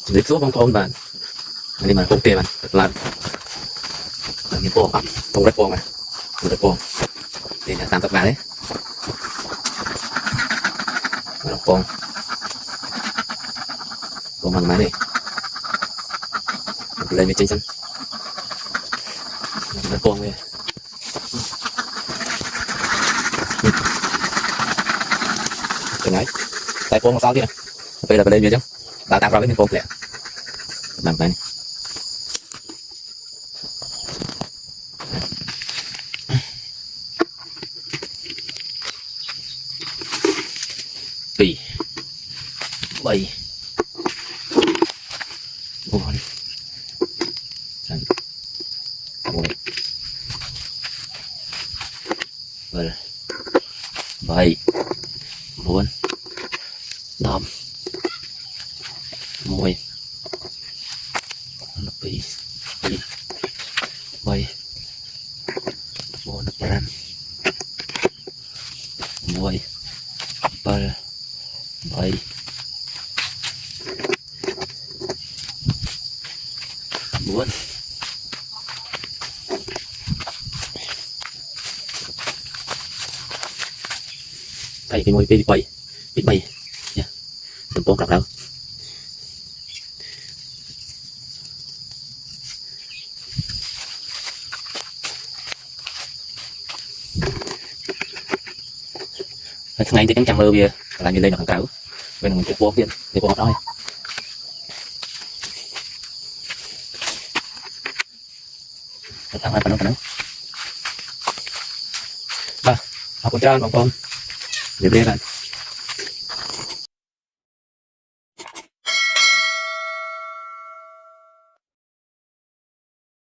Dịch số bóng thôn bạnอันนี้มันโอเคมันลาดมันมีโป่งอ่ะตรงได้โป่งอ่ะตรงได้โป่งนี่นะตามสัปดาห์เลยมันโป่งโป่งมันมาเนี่ยเลยไม่จริงจังมันโป่งเลยเป็นไงใส่โป่งมาซ้อนที่นะไปเลยเยอะจังตามเราไม่มีโป่งแหละlàm vậy bì bảy bốn năm bốn bảy bốn năm mười lebih baik mau lebaran baik bal baik buồn thầy cái môi biết bay nha đừng tốt gặp đâu thằng này thì chẳng mơ bia làm như đây là thằng cáo bên mình chụp tiền thì có nói thằng này phải nó ba học con trai con để bia này